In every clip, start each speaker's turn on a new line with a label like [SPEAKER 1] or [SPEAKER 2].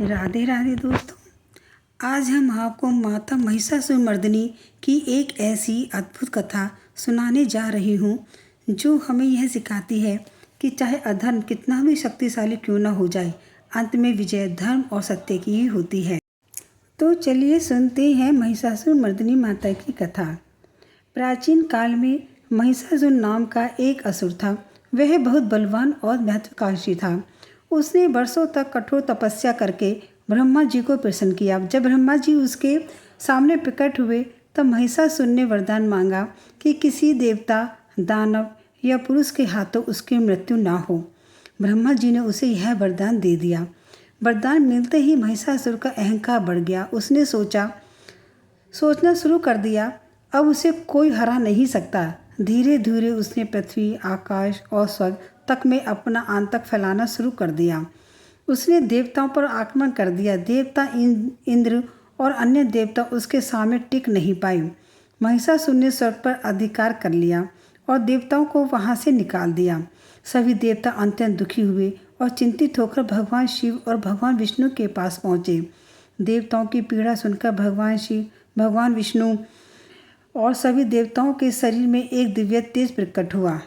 [SPEAKER 1] राधे राधे दोस्तों, आज हम आपको माता महिषासुरमर्दिनी की एक ऐसी अद्भुत कथा सुनाने जा रही हूँ जो हमें यह सिखाती है कि चाहे अधर्म कितना भी शक्तिशाली क्यों न हो जाए, अंत में विजय धर्म और सत्य की ही होती है। तो चलिए सुनते हैं महिषासुरमर्दिनी माता की कथा। प्राचीन काल में महिषासुर नाम का एक असुर था। वह बहुत बलवान और महत्वाकांक्षी था। उसने वर्षों तक कठोर तपस्या करके ब्रह्मा जी को प्रसन्न किया। जब ब्रह्मा जी उसके सामने प्रकट हुए तब महिषासुर ने वरदान मांगा कि किसी देवता, दानव या पुरुष के हाथों उसकी मृत्यु ना हो। ब्रह्मा जी ने उसे यह वरदान दे दिया। वरदान मिलते ही महिषासुर का अहंकार बढ़ गया। उसने सोचना शुरू कर दिया, अब उसे कोई हरा नहीं सकता। धीरे धीरे उसने पृथ्वी, आकाश और स्वर्ग तक में अपना आतंक फैलाना शुरू कर दिया। उसने देवताओं पर आक्रमण कर दिया। देवता इंद्र और अन्य देवता उसके सामने टिक नहीं पाए। महिषासुर ने स्वर्ग पर अधिकार कर लिया और देवताओं को वहां से निकाल दिया। सभी देवता अत्यंत दुखी हुए और चिंतित होकर भगवान शिव और भगवान विष्णु के पास पहुँचे। देवताओं की पीड़ा सुनकर भगवान शिव, भगवान विष्णु और सभी देवताओं के शरीर में एक दिव्य तेज प्रकट हुआ।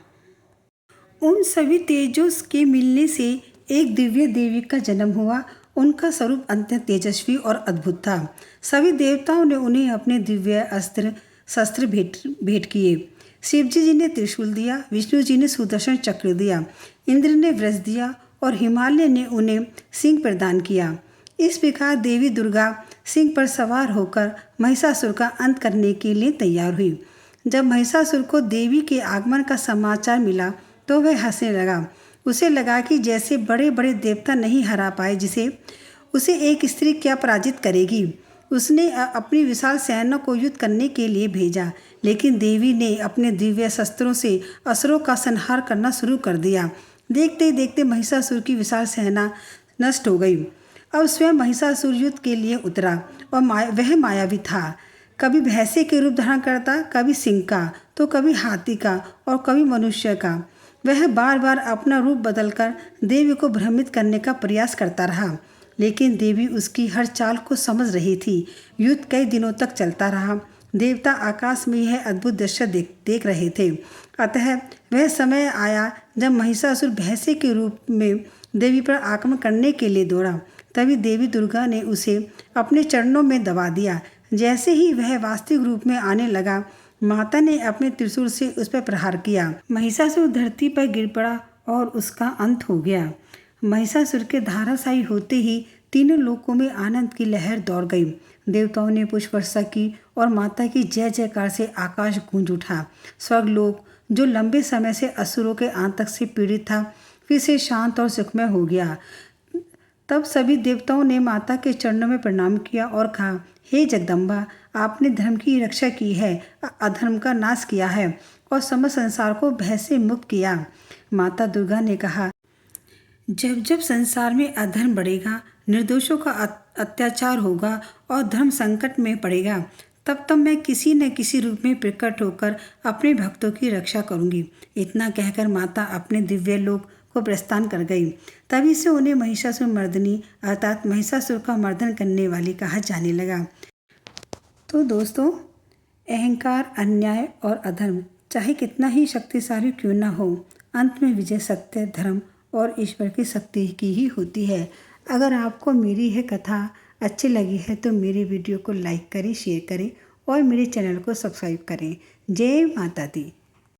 [SPEAKER 1] उन सभी तेजों के मिलने से एक दिव्य देवी का जन्म हुआ। उनका स्वरूप अत्यंत तेजस्वी और अद्भुत था। सभी देवताओं ने उन्हें अपने दिव्य अस्त्र शस्त्र भेंट किए। शिवजी जी ने त्रिशूल दिया, विष्णु जी ने सुदर्शन चक्र दिया, इंद्र ने वज्र दिया और हिमालय ने उन्हें सिंह प्रदान किया। इस प्रकार देवी दुर्गा सिंह पर सवार होकर महिषासुर का अंत करने के लिए तैयार हुई। जब महिषासुर को देवी के आगमन का समाचार मिला तो वह हंसने लगा। उसे लगा कि जैसे बड़े बड़े देवता नहीं हरा पाए, उसे एक स्त्री क्या पराजित करेगी। उसने अपनी विशाल सेना को युद्ध करने के लिए भेजा, लेकिन देवी ने अपने दिव्य शस्त्रों से असुरों का संहार करना शुरू कर दिया। देखते देखते महिषासुर की विशाल सेना नष्ट हो गई। अब स्वयं महिषासुर युद्ध के लिए उतरा और वह मायावी था। कभी भैंसे के रूप धारण करता, कभी सिंह का, तो कभी हाथी का और कभी मनुष्य का। वह बार बार अपना रूप बदलकर देवी को भ्रमित करने का प्रयास करता रहा, लेकिन देवी उसकी हर चाल को समझ रही थी। युद्ध कई दिनों तक चलता रहा। देवता आकाश में यह अद्भुत दृश्य देख रहे थे। अतः वह समय आया जब महिषासुर भैंसे के रूप में देवी पर आक्रमण करने के लिए दौड़ा। तभी देवी दुर्गा ने उसे अपने चरणों में दबा दिया। जैसे ही वह वास्तविक रूप में आने लगा, माता ने अपने त्रिशूल से उस पर प्रहार किया। महिषासुर धरती पर गिर पड़ा और उसका अंत हो गया। महिषासुर के धराशायी होते ही तीनों लोकों में आनंद की लहर दौड़ गई। देवताओं ने पुष्प वर्षा की और माता की जय जयकार से आकाश गूंज उठा। स्वर्गलोक, जो लंबे समय से असुरों के आतंक से पीड़ित था, फिर से शांत और सुखमय हो गया। तब सभी देवताओं ने माता के चरणों में प्रणाम किया और कहा, हे जगदम्बा, आपने धर्म की रक्षा की है, अधर्म का नाश किया है और समस्त संसार को भय से मुक्त किया। माता दुर्गा ने कहा, जब जब संसार में अधर्म बढ़ेगा, निर्दोषों का अत्याचार होगा और धर्म संकट में पड़ेगा, तब तब मैं किसी न किसी रूप में प्रकट होकर अपने भक्तों की रक्षा करूंगी। इतना कहकर माता अपने दिव्य लोक को प्रस्थान कर गई। तभी से उन्हें महिषासुरमर्दिनी अर्थात महिषासुर का मर्दन करने वाली कहा जाने लगा। तो दोस्तों, अहंकार, अन्याय और अधर्म चाहे कितना ही शक्तिशाली क्यों ना हो, अंत में विजय सत्य, धर्म और ईश्वर की शक्ति की ही होती है। अगर आपको मेरी यह कथा अच्छी लगी है तो मेरे वीडियो को लाइक करें, शेयर करें और मेरे चैनल को सब्सक्राइब करें। जय माता दी।